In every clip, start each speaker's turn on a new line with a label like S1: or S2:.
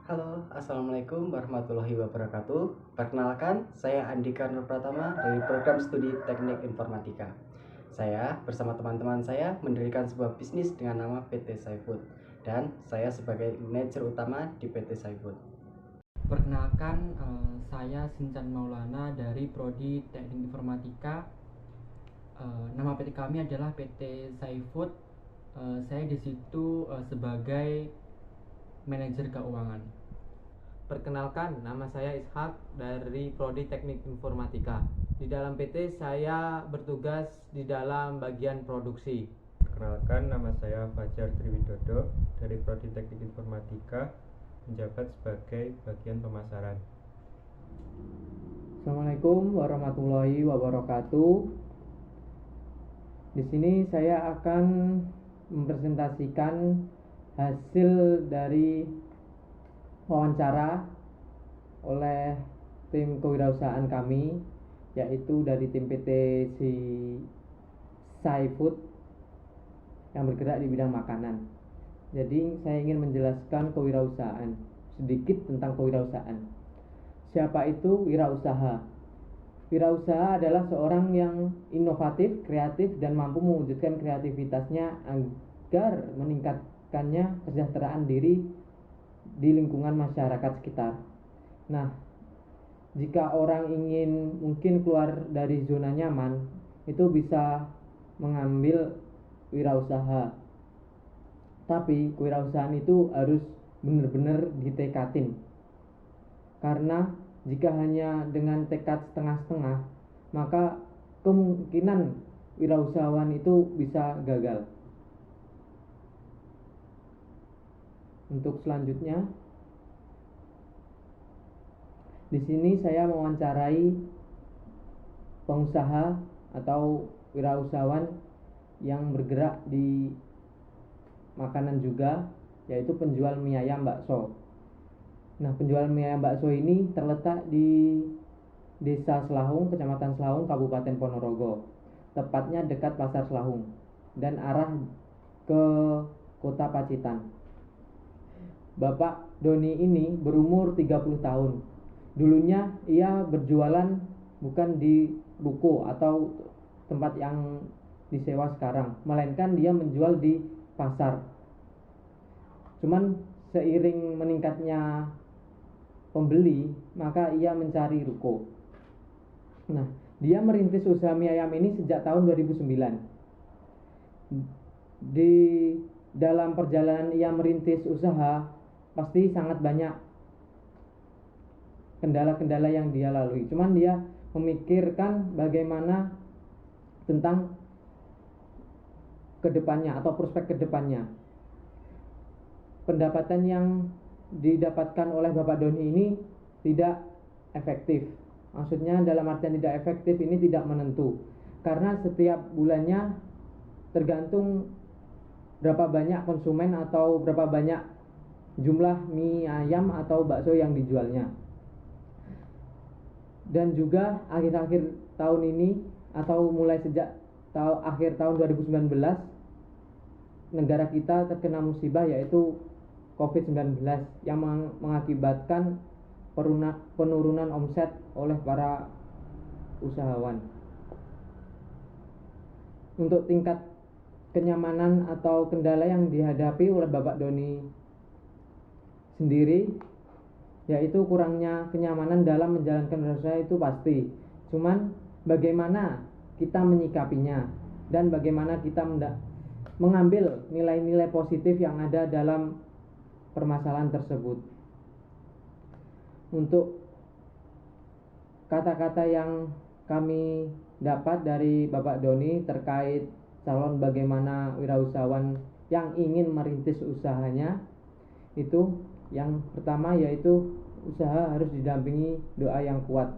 S1: Halo, Assalamualaikum warahmatullahi wabarakatuh. Perkenalkan, saya Andika Nur Pratama dari Program Studi Teknik Informatika. Saya bersama teman-teman saya mendirikan sebuah bisnis dengan nama PT Saifood, dan saya sebagai manajer utama di PT Saifood.
S2: Perkenalkan, saya Sincan Maulana dari Prodi Teknik Informatika. Nama PT kami adalah PT Saifood. Saya di situ sebagai manajer keuangan.
S3: Perkenalkan, nama saya Ishak dari Prodi Teknik Informatika. Di dalam PT saya bertugas di dalam bagian produksi.
S4: Perkenalkan, nama saya Fajar Triwidodo dari Prodi Teknik Informatika, menjabat sebagai bagian pemasaran.
S5: Assalamualaikum warahmatullahi wabarakatuh. Di sini saya akan mempresentasikan hasil dari wawancara oleh tim kewirausahaan kami, yaitu dari tim PT Saifood yang bergerak di bidang makanan. Jadi saya ingin menjelaskan kewirausahaan, sedikit tentang kewirausahaan. Siapa itu wirausaha? Wirausaha adalah seorang yang inovatif, kreatif, dan mampu mewujudkan kreativitasnya agar meningkatkannya kesejahteraan diri di lingkungan masyarakat sekitar. Nah, jika orang ingin mungkin keluar dari zona nyaman, itu bisa mengambil wirausaha. Tapi kewirausahaan itu harus benar-benar ditekatin. Karena jika hanya dengan tekad setengah-setengah, maka kemungkinan wirausahawan itu bisa gagal. Untuk selanjutnya, di sini saya mewawancarai pengusaha atau wirausahawan yang bergerak di makanan juga, yaitu penjual mie ayam bakso. Nah, penjual mie ayam bakso ini terletak di Desa Selahung, Kecamatan Selahung, Kabupaten Ponorogo, tepatnya dekat Pasar Selahung dan arah ke Kota Pacitan. Bapak Doni ini berumur 30 tahun. Dulunya ia berjualan bukan di ruko atau tempat yang disewa sekarang, melainkan dia menjual di pasar. Cuman seiring meningkatnya pembeli, maka ia mencari ruko. Nah, dia merintis usaha mie ayam ini sejak tahun 2009. Di dalam perjalanan ia merintis usaha, pasti sangat banyak kendala-kendala yang dia lalui. Cuman dia memikirkan bagaimana tentang kedepannya atau prospek kedepannya. Pendapatan yang didapatkan oleh Bapak Doni ini tidak efektif. Maksudnya dalam artian tidak efektif ini tidak menentu. Karena setiap bulannya tergantung berapa banyak konsumen atau berapa banyak jumlah mie ayam atau bakso yang dijualnya. Dan juga akhir-akhir tahun ini atau mulai sejak akhir tahun 2019, negara kita terkena musibah yaitu COVID-19 yang mengakibatkan penurunan omset oleh para usahawan. Untuk tingkat kenyamanan atau kendala yang dihadapi oleh Bapak Doni sendiri, yaitu kurangnya kenyamanan dalam menjalankan usaha itu pasti. Cuman bagaimana kita menyikapinya dan bagaimana kita mengambil nilai-nilai positif yang ada dalam permasalahan tersebut. Untuk kata-kata yang kami dapat dari Bapak Doni terkait calon bagaimana wirausahawan yang ingin merintis usahanya, itu yang pertama yaitu usaha harus didampingi doa yang kuat,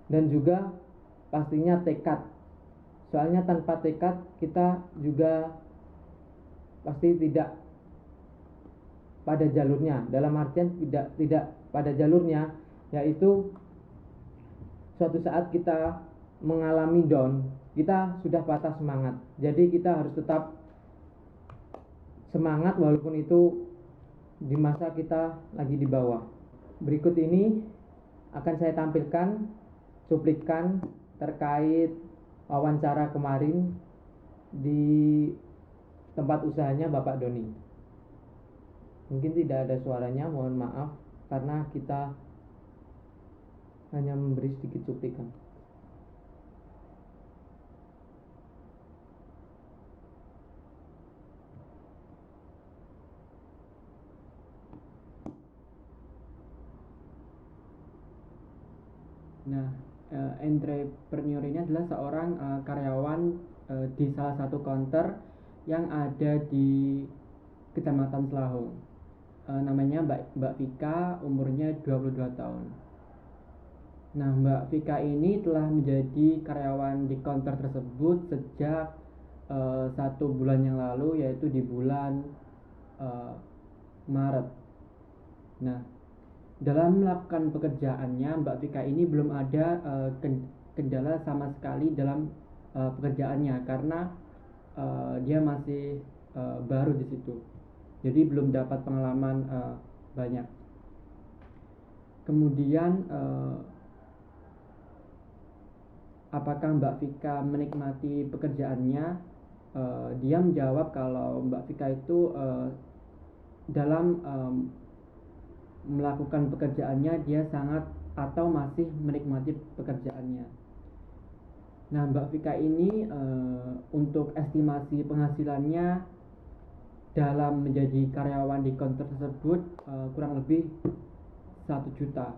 S5: dan juga pastinya tekad. Soalnya tanpa tekad kita juga pasti tidak pada jalurnya. Dalam artian tidak pada jalurnya, yaitu suatu saat kita mengalami down, kita sudah patah semangat. Jadi kita harus tetap semangat walaupun itu di masa kita lagi di bawah. Berikut ini akan saya tampilkan cuplikan terkait wawancara kemarin di tempat usahanya Bapak Doni. Mungkin tidak ada suaranya, mohon maaf karena kita hanya memberi sedikit cuplikan. Nah, entrepreneur ini adalah seorang karyawan di salah satu counter yang ada di Kecamatan Selahung. Namanya Mbak Vika, umurnya 22 tahun. Nah, Mbak Vika ini telah menjadi karyawan di counter tersebut sejak 1 bulan yang lalu, yaitu di bulan Maret. Nah, dalam melakukan pekerjaannya, Mbak Vika ini belum ada kendala sama sekali dalam pekerjaannya karena dia masih baru di situ. Jadi belum dapat pengalaman banyak. Kemudian apakah Mbak Vika menikmati pekerjaannya? Dia menjawab kalau Mbak Vika itu dalam melakukan pekerjaannya dia sangat atau masih menikmati pekerjaannya. Nah, Mbak Vika ini untuk estimasi penghasilannya dalam menjadi karyawan di counter tersebut kurang lebih 1 juta.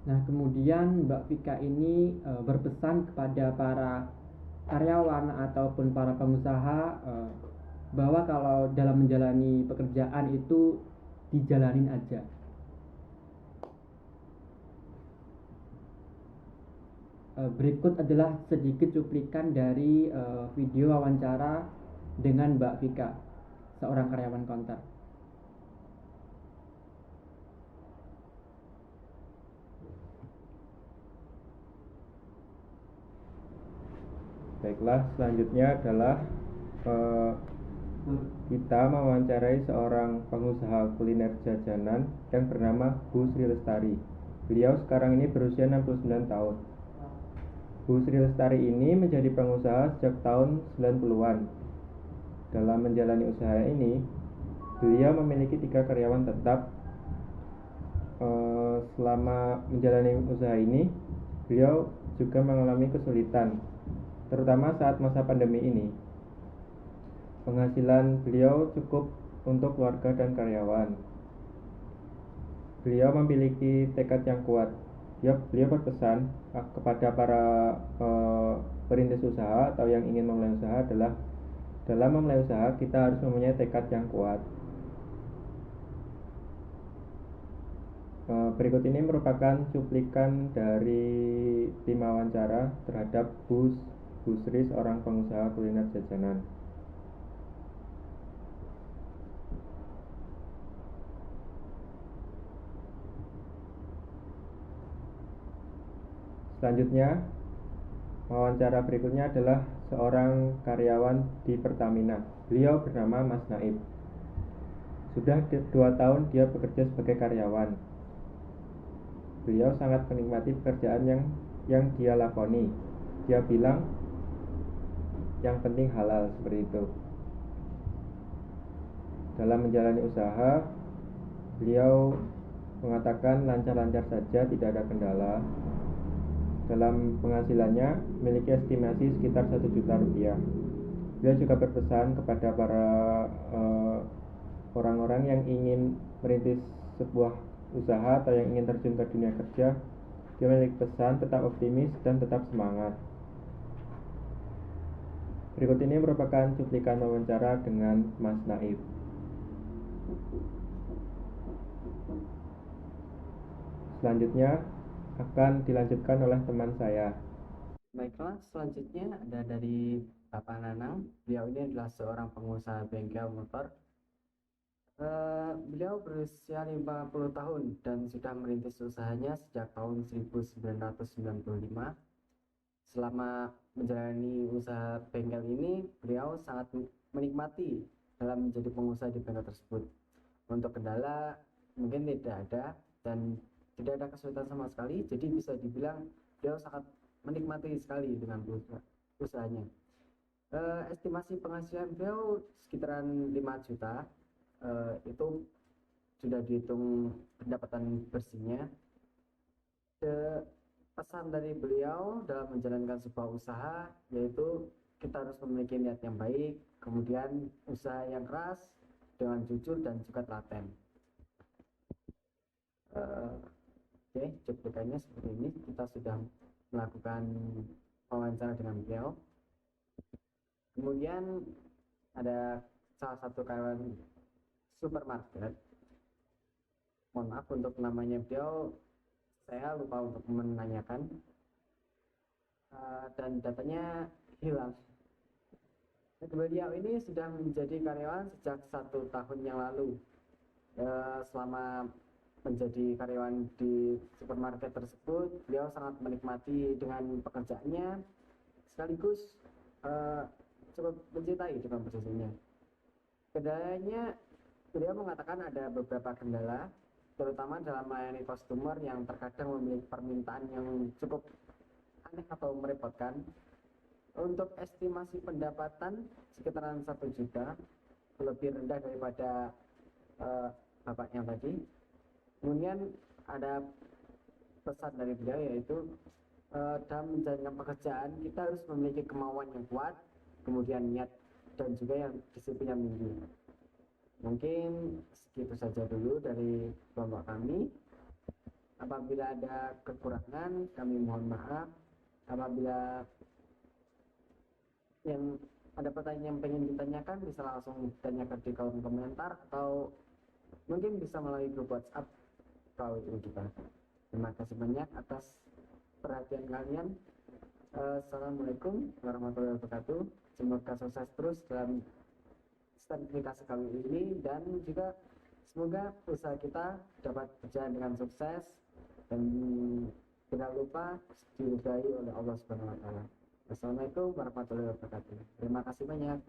S5: Nah, kemudian Mbak Vika ini berpesan kepada para karyawan ataupun para pengusaha bahwa kalau dalam menjalani pekerjaan itu dijalanin aja. Berikut adalah sedikit cuplikan dari video wawancara dengan Mbak Vika, seorang karyawan counter.
S4: Baiklah, selanjutnya adalah kita mewawancarai seorang pengusaha kuliner jajanan yang bernama Bu Sri Lestari. Beliau sekarang ini berusia 69 tahun. Bu Sri Lestari ini menjadi pengusaha sejak tahun 90-an. Dalam menjalani usaha ini, beliau memiliki 3 karyawan tetap. Selama menjalani usaha ini, beliau juga mengalami kesulitan, terutama saat masa pandemi ini. Penghasilan beliau cukup untuk keluarga dan karyawan. Beliau memiliki tekad yang kuat. Beliau berpesan kepada para perintis usaha atau yang ingin memulai usaha adalah dalam memulai usaha kita harus mempunyai tekad yang kuat. Berikut ini merupakan cuplikan dari tim wawancara terhadap Bu Sri, seorang pengusaha kuliner jajanan. Selanjutnya, wawancara berikutnya adalah seorang karyawan di Pertamina. Beliau bernama Mas Naib. Sudah 2 tahun dia bekerja sebagai karyawan. Beliau sangat menikmati pekerjaan yang dia lakoni. Dia bilang yang penting halal, seperti itu. Dalam menjalani usaha, beliau mengatakan lancar-lancar saja, tidak ada kendala. Dalam penghasilannya memiliki estimasi sekitar 1 juta rupiah. Beliau juga berpesan kepada para orang-orang yang ingin merintis sebuah usaha atau yang ingin terjun ke dunia kerja. Dia memiliki pesan tetap optimis dan tetap semangat. Berikut ini merupakan cuplikan wawancara dengan Mas Naib. Selanjutnya akan dilanjutkan oleh teman saya.
S1: Baiklah, selanjutnya ada dari Bapak Nanang. Beliau ini adalah seorang pengusaha bengkel motor. Beliau berusia 50 tahun dan sudah merintis usahanya sejak tahun 1995. Selama menjalani usaha bengkel ini, beliau sangat menikmati dalam menjadi pengusaha di bengkel tersebut. Untuk kendala mungkin tidak ada dan tidak ada kesulitan sama sekali, jadi bisa dibilang beliau sangat menikmati sekali dengan usahanya. Estimasi penghasilan beliau sekitaran 5 juta, itu sudah dihitung pendapatan bersihnya. Pesan dari beliau dalam menjalankan sebuah usaha yaitu kita harus memiliki niat yang baik, kemudian usaha yang keras dengan jujur dan juga telaten. Oke, cuplikannya seperti ini. Kita sudah melakukan wawancara dengan beliau. Kemudian ada salah satu karyawan supermarket. Mohon maaf untuk namanya beliau, saya lupa untuk menanyakan, dan datanya hilang. Beliau ini sudah menjadi karyawan sejak 1 tahun yang lalu. Selama menjadi karyawan di supermarket tersebut, beliau sangat menikmati dengan pekerjaannya, sekaligus cukup mencintai dengan posisinya. Kendalanya, beliau mengatakan ada beberapa kendala, terutama dalam melayani customer yang terkadang memiliki permintaan yang cukup aneh atau merepotkan. Untuk estimasi pendapatan sekitaran 1 juta, lebih rendah daripada bapak yang tadi. Kemudian ada pesan dari beliau yaitu dalam menjalankan pekerjaan kita harus memiliki kemauan yang kuat, kemudian niat dan juga yang disiplin yang tinggi. Mungkin segitu saja dulu dari kelompok kami. Apabila ada kekurangan kami mohon maaf. Apabila yang ada pertanyaan yang pengen ditanyakan bisa langsung ditanyakan di kolom komentar atau mungkin bisa melalui grup WhatsApp kalau itu kita. Terima kasih banyak atas perhatian kalian. Assalamualaikum warahmatullahi wabarakatuh. Semoga sukses terus dalam sertifikasi kali ini dan juga semoga usaha kita dapat berjalan dengan sukses dan tidak lupa diridai oleh Allah Subhanahu wa taala. Assalamualaikum warahmatullahi wabarakatuh. Terima kasih banyak.